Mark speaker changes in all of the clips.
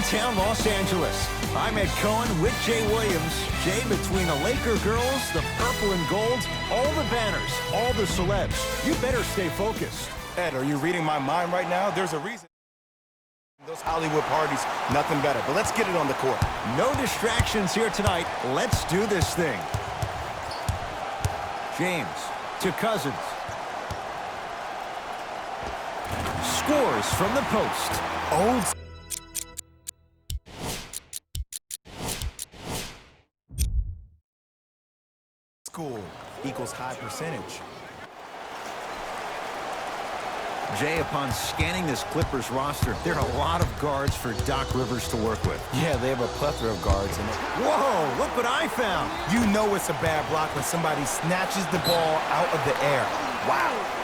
Speaker 1: downtown Los Angeles. I'm Ed Cohen with Jay Williams. Jay, between the Laker girls, the purple and gold, all the banners, all the celebs, you better stay focused.
Speaker 2: Ed, are you reading my mind right now? There's a reason. Those Hollywood parties, nothing better. But let's get it on the court.
Speaker 1: No distractions here tonight. Let's do this thing. James to Cousins. Scores from the post.
Speaker 2: Old school equals high percentage.
Speaker 1: Jay, upon scanning this Clippers roster, there are a lot of guards for Doc Rivers to work with.
Speaker 2: Yeah, they have a plethora of guards in it.
Speaker 1: Whoa, look what I found.
Speaker 2: You know it's a bad block when somebody snatches the ball out of the air. Wow.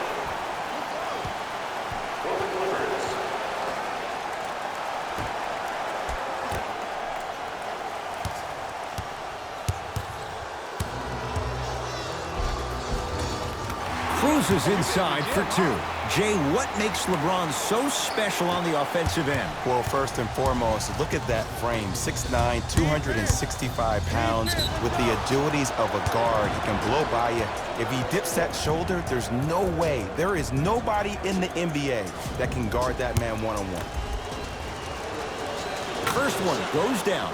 Speaker 1: Cruises inside for two. Jay, what makes LeBron so special on the offensive end?
Speaker 2: Well, first and foremost, look at that frame. 6'9", 265 pounds with the agilities of a guard. He can blow by you. If he dips that shoulder, there's no way. There is nobody in the NBA that can guard that man one-on-one.
Speaker 1: First one goes down.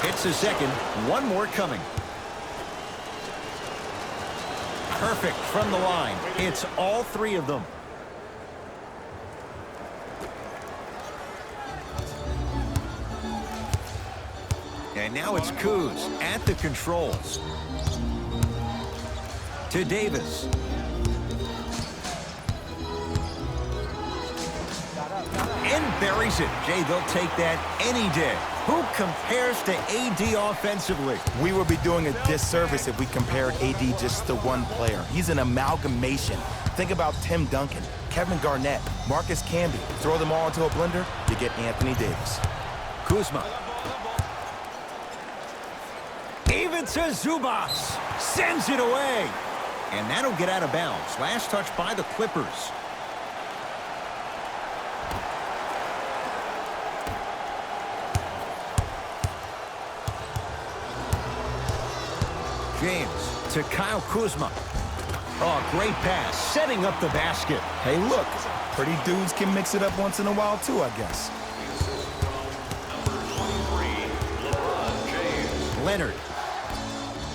Speaker 1: Hits a second. One more coming. Perfect from the line. It's all three of them. And now it's Kuz at the controls. To Davis. And buries it. Jay, they'll take that any day. Who compares to AD offensively?
Speaker 2: We would be doing a disservice if we compared AD just to one player. He's an amalgamation. Think about Tim Duncan, Kevin Garnett, Marcus Camby. Throw them all into a blender, you get Anthony Davis.
Speaker 1: Kuzma. Even to Zubas. Sends it away. And that'll get out of bounds. Last touch by the Clippers. James to Kyle Kuzma. Oh, great pass, setting up the basket.
Speaker 2: Hey, look, pretty dudes can mix it up once in a while too, I guess.
Speaker 1: Leonard.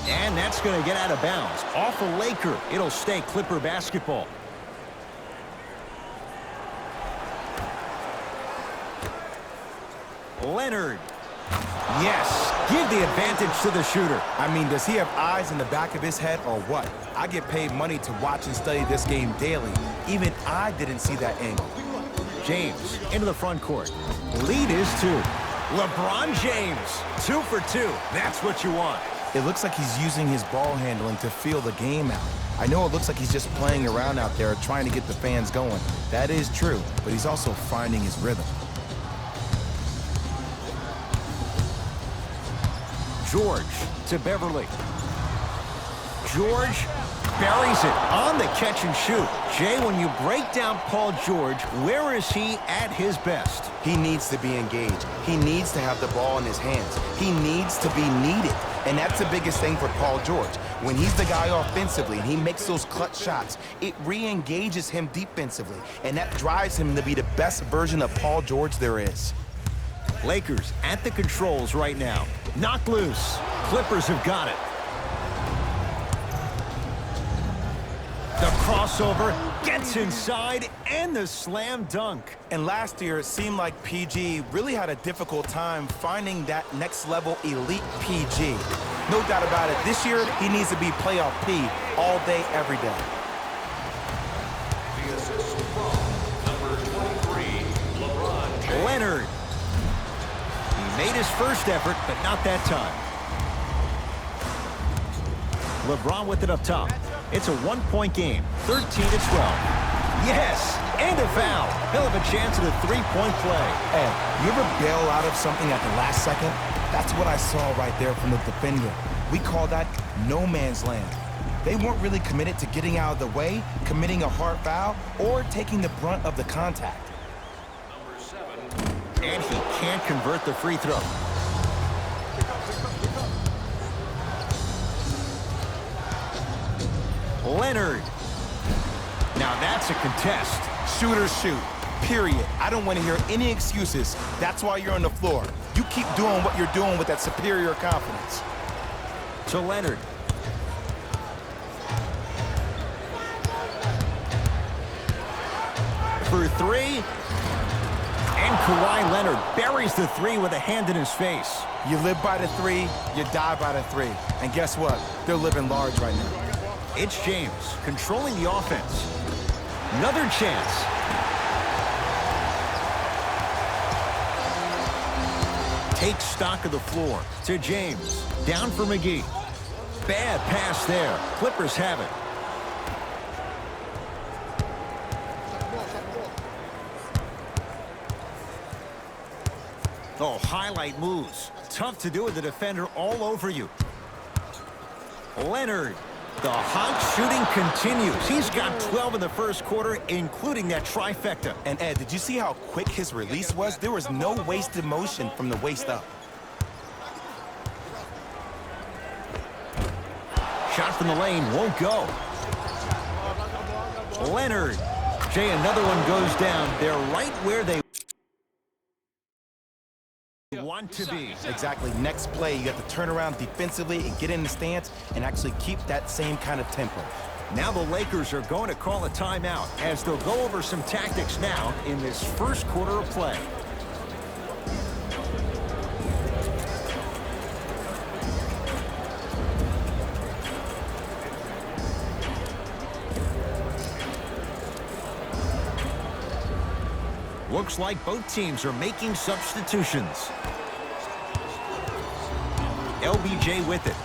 Speaker 1: And that's going to get out of bounds. Off a Laker. It'll stay Clipper basketball. Leonard. Yes, give the advantage to the shooter.
Speaker 2: I mean, does he have eyes in the back of his head or what? I get paid money to watch and study this game daily. Even I didn't see that angle.
Speaker 1: James into the front court. Lead is two. LeBron James, 2 for 2. That's what you want.
Speaker 2: It looks like he's using his ball handling to feel the game out. I know it looks like he's just playing around out there trying to get the fans going. That is true, but he's also finding his rhythm.
Speaker 1: George to Beverly. George buries it on the catch and shoot. Jay, when you break down Paul George, where is he at his best?
Speaker 2: He needs to be engaged. He needs to have the ball in his hands. He needs to be needed. And that's the biggest thing for Paul George. When he's the guy offensively and he makes those clutch shots, it re-engages him defensively. And that drives him to be the best version of Paul George there is.
Speaker 1: Lakers at the controls right now. Knocked loose. Clippers have got it. The crossover gets inside and the slam dunk.
Speaker 2: And last year, it seemed like PG really had a difficult time finding that next level elite PG. No doubt about it. This year, he needs to be playoff P all day, every day.
Speaker 3: The assist from number 23, LeBron James.
Speaker 1: Leonard. He made his first effort, but not that time. LeBron with it up top. It's a one-point game, 13 to 12. Yes, and a foul. He'll have a chance at a three-point play.
Speaker 2: Hey, you ever bail out of something at the last second? That's what I saw right there from the defender. We call that no man's land. They weren't really committed to getting out of the way, committing a hard foul, or taking the brunt of the contact.
Speaker 1: And he can't convert the free throw. Leonard. Now that's a contest.
Speaker 2: Shooters shoot, period. I don't want to hear any excuses. That's why you're on the floor. You keep doing what you're doing with that superior confidence.
Speaker 1: To Leonard. For three. And Kawhi Leonard buries the three with a hand in his face.
Speaker 2: You live by the three, you die by the three. And guess what? They're living large right now.
Speaker 1: It's James controlling the offense. Another chance. Takes stock of the floor to James. Down for McGee. Bad pass there. Clippers have it. Oh, highlight moves. Tough to do with the defender all over you. Leonard. The hot shooting continues. He's got 12 in the first quarter, including that trifecta.
Speaker 2: And Ed, did you see how quick his release was? There was no wasted motion from the waist up.
Speaker 1: Shot from the lane won't go. Leonard. Jay, another one goes down. They're right where they want to be.
Speaker 2: Exactly. Next play, you have to turn around defensively and get in the stance and actually keep that same kind of tempo.
Speaker 1: Now the Lakers are going to call a timeout as they'll go over some tactics now in this first quarter of play. Looks like both teams are making substitutions. LBJ with it.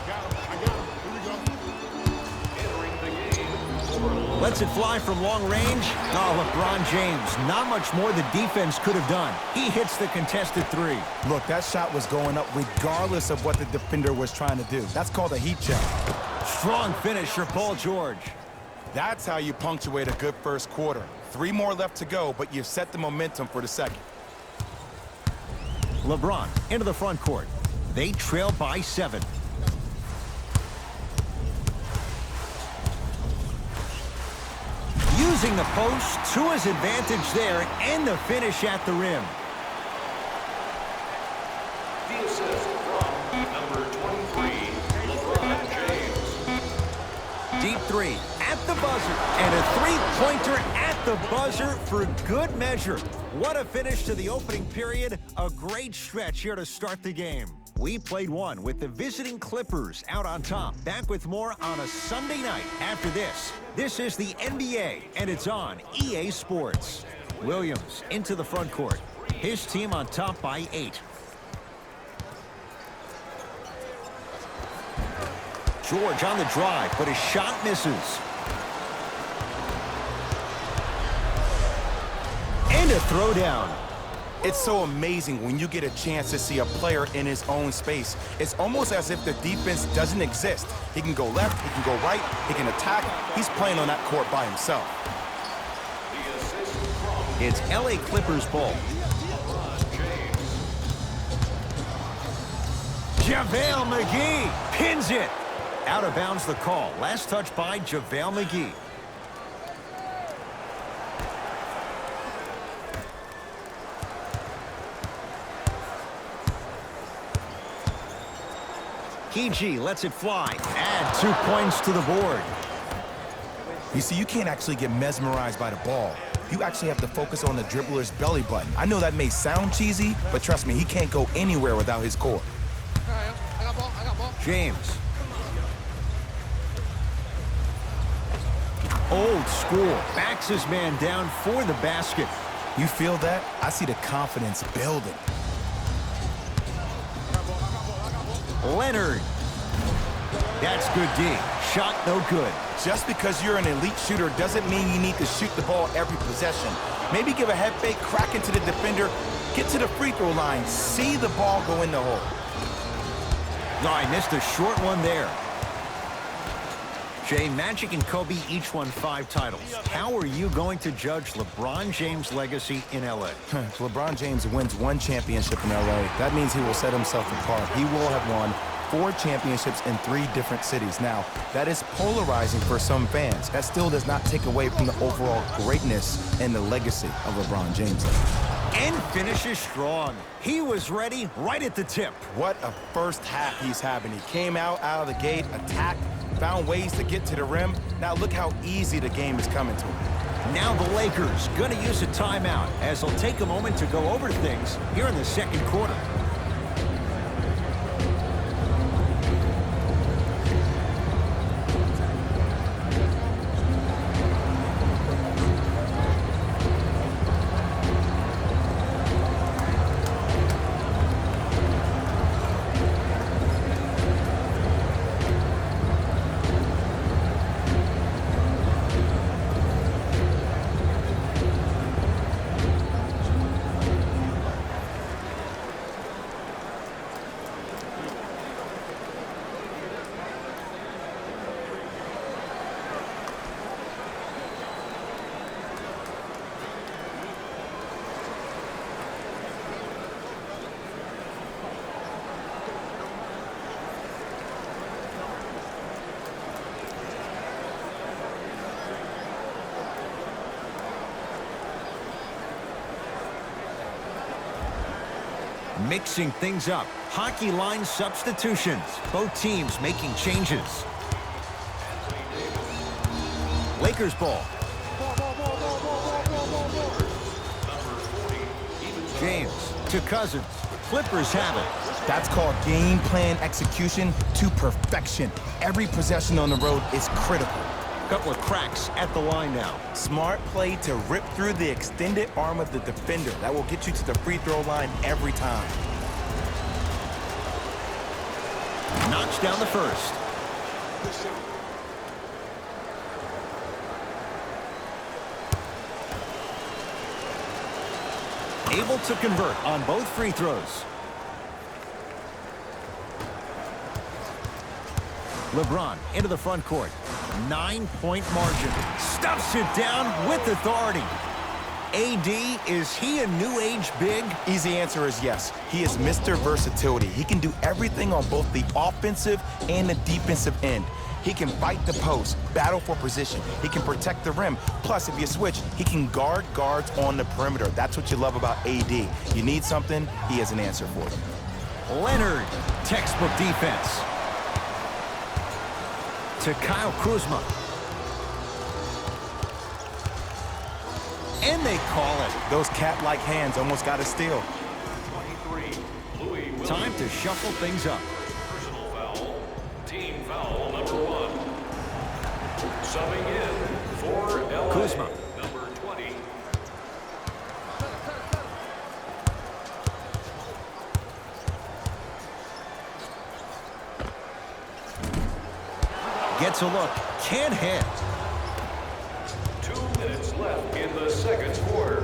Speaker 1: Lets it fly from long range. Oh, LeBron James. Not much more the defense could have done. He hits the contested three.
Speaker 2: Look, that shot was going up regardless of what the defender was trying to do. That's called a heat check.
Speaker 1: Strong finish for Paul George.
Speaker 2: That's how you punctuate a good first quarter. 3 more left to go, but you've set the momentum for the second.
Speaker 1: LeBron into the front court. They trail by 7. Using the post to his advantage there, and the finish at the rim.
Speaker 3: The assist from number 23, LeBron James.
Speaker 1: Deep three at the buzzer, and a three-pointer at the buzzer for good measure. What a finish to the opening period. A great stretch here to start the game. We played one with the visiting Clippers out on top. Back with more on a Sunday night after this. This is the NBA, and it's on EA Sports. Williams into the front court. His team on top by 8. George on the drive, but his shot misses. And a throwdown.
Speaker 2: It's so amazing when you get a chance to see a player in his own space. It's almost as if the defense doesn't exist. He can go left, he can go right, he can attack. He's playing on that court by himself.
Speaker 1: It's LA Clippers ball. JaVale McGee pins it. Out of bounds the call. Last touch by JaVale McGee. PG lets it fly. Add 2 points to the board.
Speaker 2: You see, you can't actually get mesmerized by the ball. You actually have to focus on the dribbler's belly button. I know that may sound cheesy, but trust me, he can't go anywhere without his core.
Speaker 1: James. Old school. Backs his man down for the basket.
Speaker 2: You feel that? I see the confidence building.
Speaker 1: Leonard. That's good D. Shot no good.
Speaker 2: Just because you're an elite shooter doesn't mean you need to shoot the ball every possession. Maybe give a head fake, crack into the defender, get to the free throw line, see the ball go in the hole.
Speaker 1: No, I missed a short one there. Jay, Magic and Kobe each won 5 titles. How are you going to judge LeBron James' legacy in L.A.?
Speaker 2: If LeBron James wins 1 championship in L.A., that means he will set himself apart. He will have won 4 championships in 3 different cities. Now, that is polarizing for some fans. That still does not take away from the overall greatness and the legacy of LeBron James.
Speaker 1: And finishes strong. He was ready right at the tip.
Speaker 2: What a first half he's having. He came out of the gate, attacked, found ways to get to the rim. Now look how easy the game is coming to him.
Speaker 1: Now the Lakers going to use a timeout as they'll take a moment to go over things here in the second quarter. Mixing things up. Hockey line substitutions. Both teams making changes. Lakers ball. James to Cousins. Clippers have it.
Speaker 2: That's called game plan execution to perfection. Every possession on the road is critical.
Speaker 1: Couple of cracks at the line now.
Speaker 2: Smart play to rip through the extended arm of the defender. That will get you to the free throw line every time.
Speaker 1: Knocks down the first. Able to convert on both free throws. LeBron into the front court. 9-point margin. Stuffs it down with authority. AD, is he a new age big?
Speaker 2: Easy answer is yes. He is Mr. Versatility. He can do everything on both the offensive and the defensive end. He can fight the post, battle for position. He can protect the rim. Plus, if you switch, he can guard guards on the perimeter. That's what you love about AD. You need something, he has an answer for you.
Speaker 1: Leonard, textbook defense. To Kyle Kuzma. And they call it.
Speaker 2: Those cat-like hands almost got a steal.
Speaker 3: 23,
Speaker 1: Time to shuffle things up.
Speaker 3: personal foul, team foul number 1. Subbing in for LA,
Speaker 1: Kuzma.
Speaker 3: number 20.
Speaker 1: Gets a look. Can't hit.
Speaker 3: 2 minutes left in the second quarter.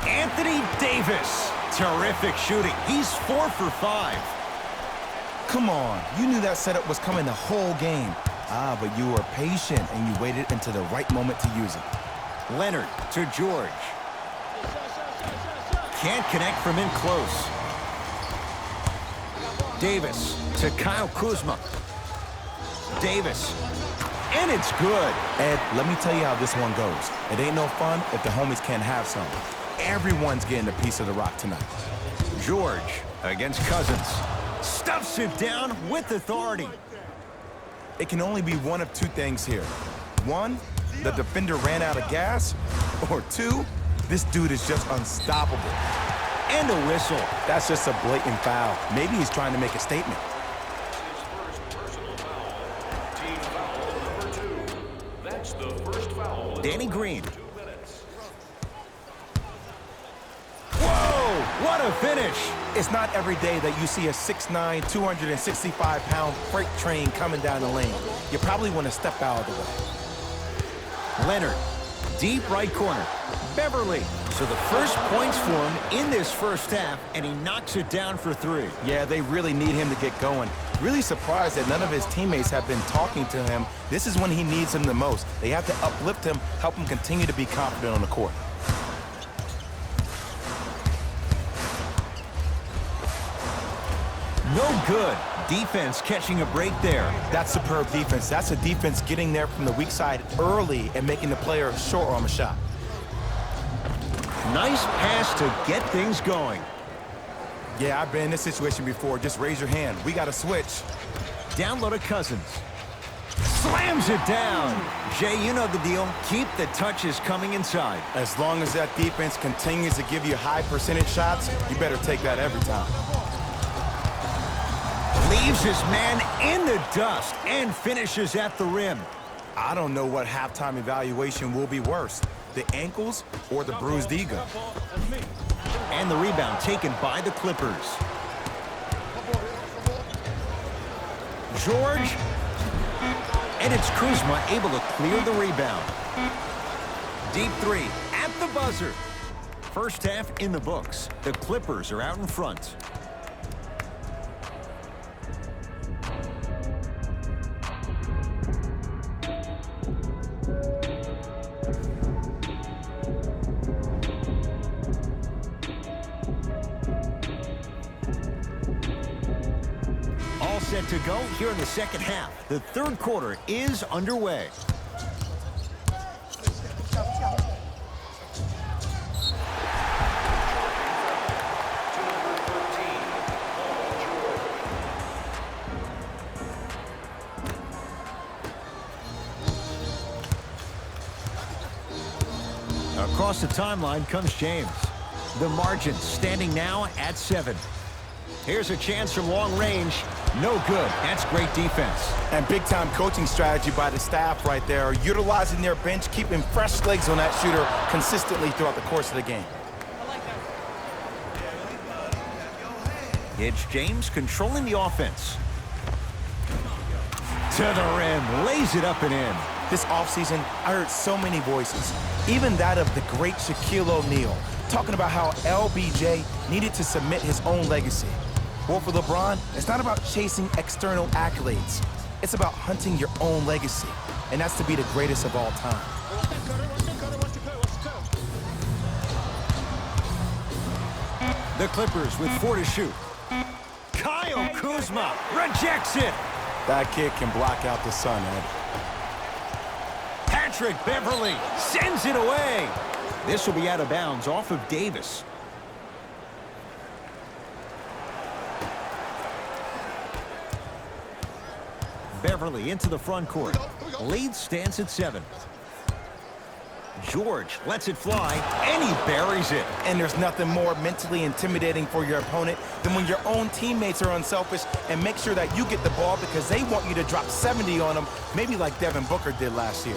Speaker 1: Anthony Davis. Terrific shooting. He's 4 for 5.
Speaker 2: Come on, you knew that setup was coming the whole game. But you were patient and you waited until the right moment to use it.
Speaker 1: Leonard to George. Can't connect from in close. Davis to Kyle Kuzma. Davis. And it's good.
Speaker 2: Ed, let me tell you how this one goes. It ain't no fun if the homies can't have some. Everyone's getting a piece of the rock tonight.
Speaker 1: George against Cousins. Stuffs it down with authority.
Speaker 2: It can only be one of 2 things here. 1, the defender ran out of gas. Or 2, this dude is just unstoppable.
Speaker 1: And a whistle.
Speaker 2: That's just a blatant foul. Maybe he's trying to make a statement.
Speaker 3: His first personal foul, team foul number 2. That's the first foul.
Speaker 1: Danny Green.
Speaker 3: 2 minutes.
Speaker 1: Whoa, what a finish.
Speaker 2: It's not every day that you see a 6'9", 265-pound freight train coming down the lane. You probably want to step out of the way.
Speaker 1: Leonard Deep right corner. Beverly. So the first points for him in this first half, and he knocks it down for 3.
Speaker 2: Yeah, they really need him to get going. Really surprised that none of his teammates have been talking to him. This is when he needs him the most. They have to uplift him, help him continue to be confident on the court.
Speaker 1: No good. Defense catching a break there.
Speaker 2: That's superb defense. That's a defense getting there from the weak side early and making the player short on the shot.
Speaker 1: Nice pass to get things going.
Speaker 2: Yeah, I've been in this situation before. Just raise your hand. We got to switch.
Speaker 1: Down low to Cousins. Slams it down. Jay, you know the deal. Keep the touches coming inside.
Speaker 2: As long as that defense continues to give you high percentage shots, you better take that every time.
Speaker 1: Leaves his man in the dust and finishes at the rim.
Speaker 2: I don't know what halftime evaluation will be worse, the ankles or the bruised ego.
Speaker 1: And the rebound taken by the Clippers. George. And it's Kuzma able to clear the rebound. Deep 3 at the buzzer. First half in the books. The Clippers are out in front. Set to go here in the second half. The third quarter is underway. Across the timeline comes James. The margin standing now at 7. Here's a chance from long range. No good. That's great defense.
Speaker 2: And big-time coaching strategy by the staff right there, utilizing their bench, keeping fresh legs on that shooter consistently throughout the course of the game.
Speaker 1: It's James controlling the offense. To the rim. Lays it up and in.
Speaker 2: This offseason, I heard so many voices, even that of the great Shaquille O'Neal, talking about how LBJ needed to submit his own legacy. Well, for LeBron, it's not about chasing external accolades. It's about hunting your own legacy, and that's to be the greatest of all time.
Speaker 1: The Clippers with 4 to shoot. Kyle Kuzma rejects it.
Speaker 2: That kid can block out the sun, Ed.
Speaker 1: Patrick Beverly sends it away. This will be out of bounds off of Davis. Beverly into the front court. Lead stands at 7. George lets it fly, and he buries it.
Speaker 2: And there's nothing more mentally intimidating for your opponent than when your own teammates are unselfish and make sure that you get the ball because they want you to drop 70 on them, maybe like Devin Booker did last year.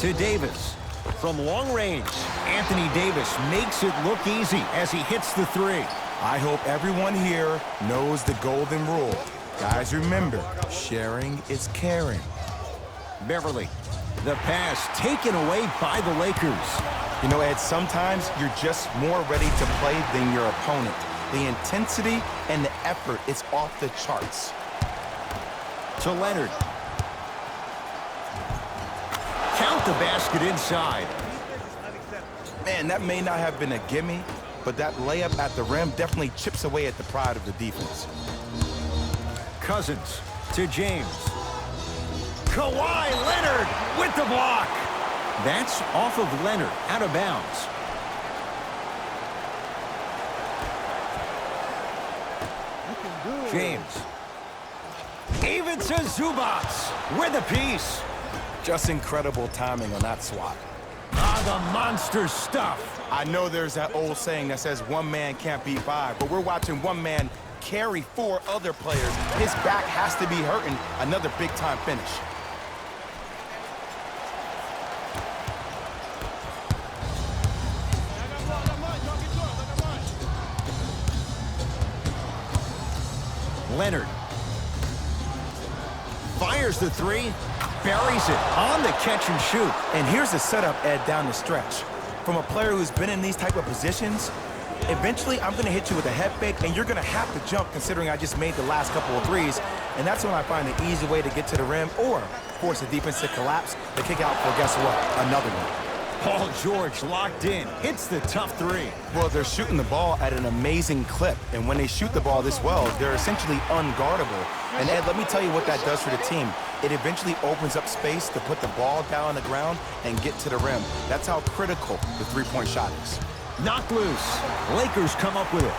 Speaker 1: To Davis. From long range, Anthony Davis makes it look easy as he hits the 3.
Speaker 2: I hope everyone here knows the golden rule. Guys, remember, sharing is caring.
Speaker 1: Beverly. The pass taken away by the Lakers.
Speaker 2: You know, Ed, sometimes you're just more ready to play than your opponent. The intensity and the effort is off the charts.
Speaker 1: To Leonard. Count the basket inside.
Speaker 2: Man, that may not have been a gimme, but that layup at the rim definitely chips away at the pride of the defense.
Speaker 1: Cousins to James. Kawhi Leonard with the block. That's off of Leonard, out of bounds. James. Even to Zubats with a piece.
Speaker 2: Just incredible timing on that swat.
Speaker 1: Ah, the monster stuff.
Speaker 2: I know there's that old saying that says one man can't beat 5, but we're watching one man carry 4 other players. His back has to be hurting. Another big-time finish.
Speaker 1: Leonard. Fires the 3. buries it on the catch and shoot.
Speaker 2: And here's the setup, Ed, down the stretch. From a player who's been in these type of positions, eventually I'm going to hit you with a head fake, and you're going to have to jump considering I just made the last couple of threes. And that's when I find the easy way to get to the rim or force the defense to collapse to kick out for, guess what, another one.
Speaker 1: Paul George locked in, hits the tough three.
Speaker 2: Well, they're shooting the ball at an amazing clip, and when they shoot the ball this well, they're essentially unguardable. And Ed, let me tell you what that does for the team. It eventually opens up space to put the ball down on the ground and get to the rim. That's how critical the three-point shot is.
Speaker 1: Knocked loose. Lakers come up with it.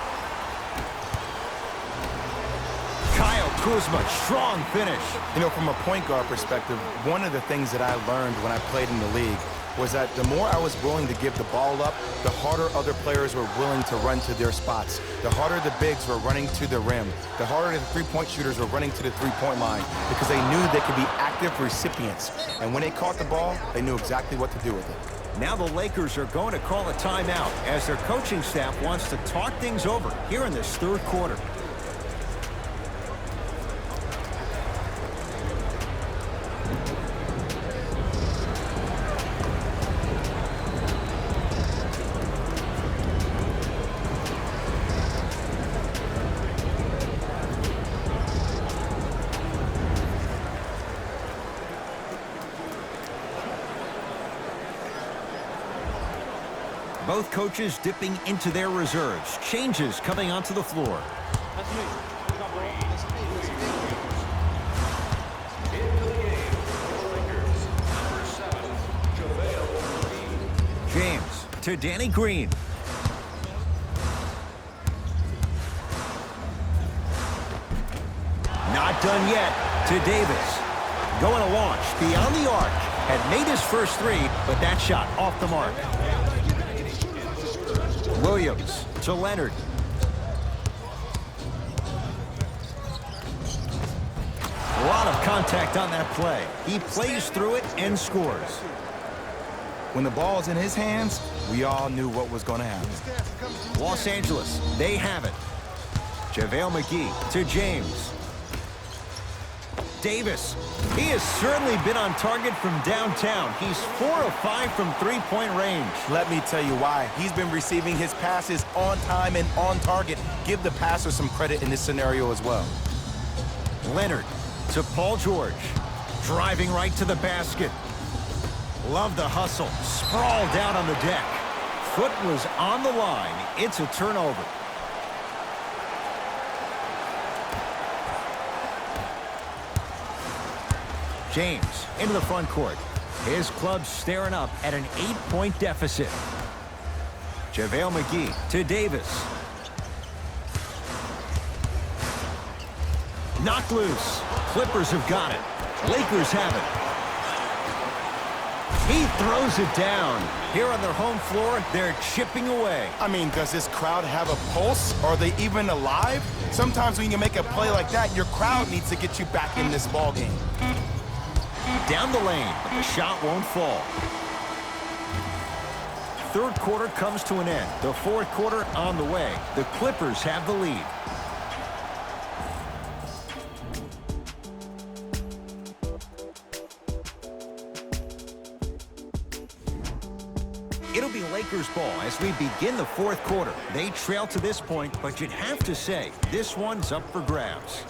Speaker 1: Kyle Kuzma, strong finish.
Speaker 2: You know, from a point guard perspective, one of the things that I learned when I played in the league was that the more I was willing to give the ball up, the harder other players were willing to run to their spots. The harder the bigs were running to the rim. The harder the three-point shooters were running to the three-point line because they knew they could be active recipients. And when they caught the ball, they knew exactly what to do with it.
Speaker 1: Now the Lakers are going to call a timeout as their coaching staff wants to talk things over here in this third quarter. Both coaches dipping into their reserves. Changes coming onto the floor. James to Danny Green. Not done yet to Davis. Going to launch beyond the arc. Had made his first three, but that shot off the mark. Williams to Leonard. A lot of contact on that play. He plays through it and scores.
Speaker 2: When the ball's in his hands, we all knew what was going to happen.
Speaker 1: Los Angeles, they have it. JaVale McGee to James. Davis. He has certainly been on target from downtown. He's 4 of 5 from three-point range.
Speaker 2: Let me tell you why. He's been receiving his passes on time and on target. Give the passer some credit in this scenario as well.
Speaker 1: Leonard to Paul George. Driving right to the basket. Love the hustle. Sprawled down on the deck. Foot was on the line. It's a turnover. James into the front court. His club staring up at an 8-point deficit. JaVale McGee to Davis. Knocked loose. Clippers have got it. Lakers have it. He throws it down. Here on their home floor, they're chipping away.
Speaker 2: I mean, does this crowd have a pulse? Are they even alive? Sometimes when you make a play like that, your crowd needs to get you back in this ball game.
Speaker 1: Down the lane, but the shot won't fall. Third quarter comes to an end. The fourth quarter on the way. The Clippers have the lead. It'll be Lakers ball as we begin the fourth quarter. They trail to this point, but you'd have to say this one's up for grabs.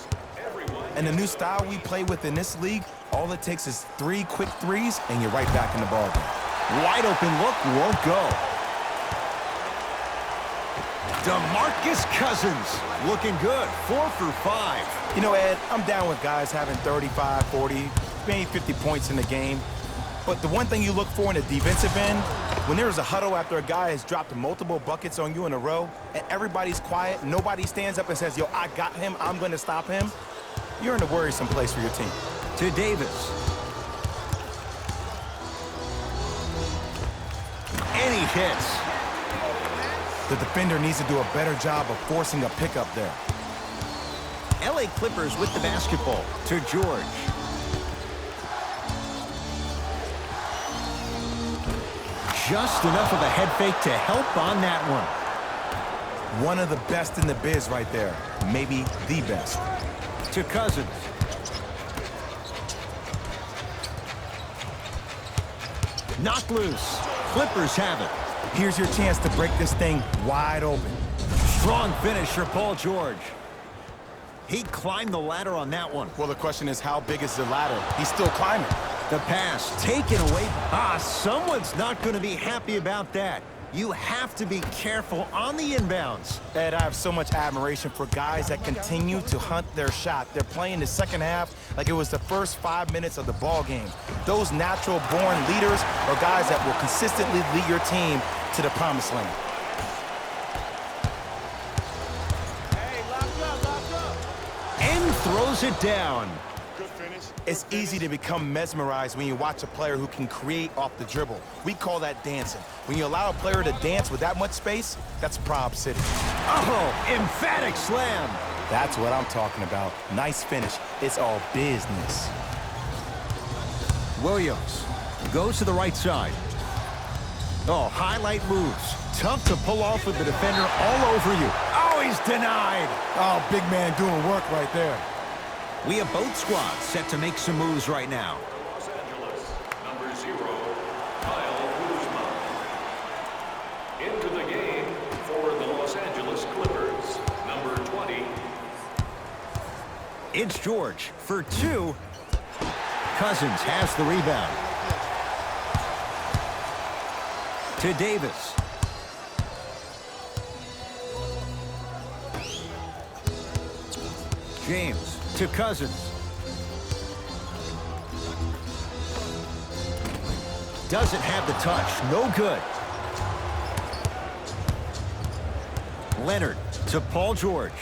Speaker 2: And the new style we play with in this league, all it takes is 3 quick threes, and you're right back in the ball game.
Speaker 1: Wide open look won't go. DeMarcus Cousins looking good. 4 for 5.
Speaker 2: You know, Ed, I'm down with guys having 35, 40, maybe 50 points in the game. But the one thing you look for in the defensive end, when there's a huddle after a guy has dropped multiple buckets on you in a row, and everybody's quiet, nobody stands up and says, yo, I got him, I'm going to stop him, you're in a worrisome place for your team.
Speaker 1: To Davis. And he hits.
Speaker 2: The defender needs to do a better job of forcing a pickup there.
Speaker 1: LA Clippers with the basketball. To George. Just enough of a head fake to help on that one.
Speaker 2: One of the best in the biz right there. Maybe the best.
Speaker 1: To Cousins. Knocked loose. Clippers have it.
Speaker 2: Here's your chance to break this thing wide open.
Speaker 1: Strong finish for Paul George. He climbed the ladder on that one.
Speaker 2: Well, the question is, how big is the ladder? He's still climbing.
Speaker 1: The pass taken away. Someone's not going to be happy about that. You have to be careful on the inbounds.
Speaker 2: Ed, I have so much admiration for guys that continue to hunt their shot. They're playing the second half like it was the first 5 minutes of the ball game. Those natural-born leaders are guys that will consistently lead your team to the promised land.
Speaker 1: And throws it down.
Speaker 2: It's easy to become mesmerized when you watch a player who can create off the dribble. We call that dancing. When you allow a player to dance with that much space, that's Prob City.
Speaker 1: Oh, emphatic slam.
Speaker 2: That's what I'm talking about. Nice finish. It's all business.
Speaker 1: Williams goes to the right side. Oh, highlight moves. Tough to pull off with the defender all over you. Oh, he's denied.
Speaker 2: Oh, big man doing work right there.
Speaker 1: We have both squads set to make some moves right now.
Speaker 3: Los Angeles, number 0, Kyle Kuzma. Into the game for the Los Angeles Clippers, number 20.
Speaker 1: It's George for 2. Cousins has the rebound. To Davis. James to Cousins. Doesn't have the touch. No good. Leonard to Paul George.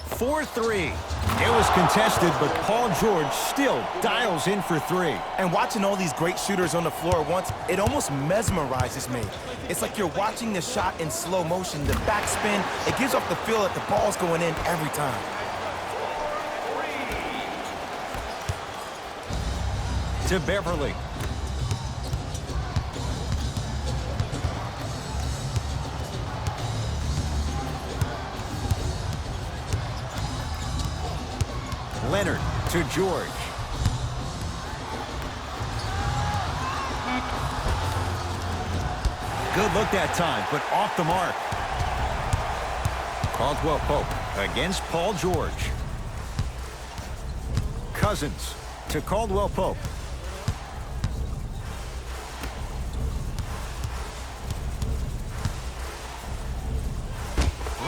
Speaker 1: For 3. It was contested, but Paul George still dials in for 3.
Speaker 2: And watching all these great shooters on the floor at once, it almost mesmerizes me. It's like you're watching the shot in slow motion, the backspin. It gives off the feel that the ball's going in every time.
Speaker 1: To Beverly. Leonard to George. Good look that time, but off the mark. Caldwell Pope against Paul George. Cousins to Caldwell Pope.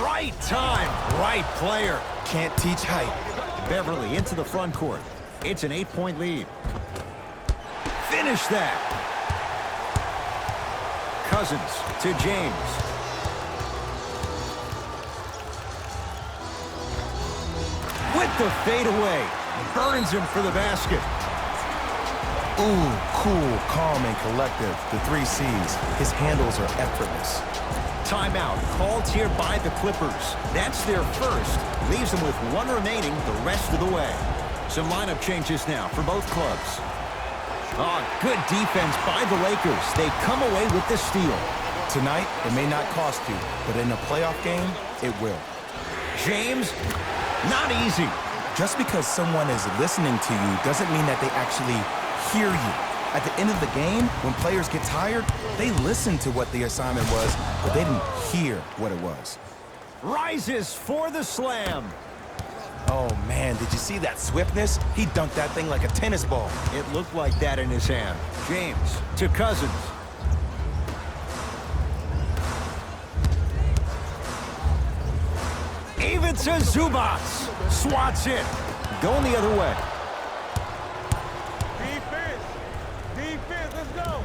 Speaker 1: Right time, right player.
Speaker 2: Can't teach height.
Speaker 1: Beverly into the front court. It's an 8-point lead. Finish that. Cousins to James. With the fadeaway. Burns him for the basket.
Speaker 2: Ooh, cool, calm, and collective. The 3 C's. His handles are effortless.
Speaker 1: Timeout called here by the Clippers. That's their first. Leaves them with 1 remaining the rest of the way. Some lineup changes now for both clubs. Oh, good defense by the Lakers. They come away with the steal.
Speaker 2: Tonight, it may not cost you, but in a playoff game, it will.
Speaker 1: James, not easy.
Speaker 2: Just because someone is listening to you doesn't mean that they actually hear you. At the end of the game, when players get tired, they listen to what the assignment was, but they didn't hear what it was.
Speaker 1: Rises for the slam.
Speaker 2: Oh, man, did you see that swiftness? He dunked that thing like a tennis ball.
Speaker 1: It looked like that in his hand. James to Cousins. Even to Zubats. Swats it. Going the other way.
Speaker 4: Defense, let's go.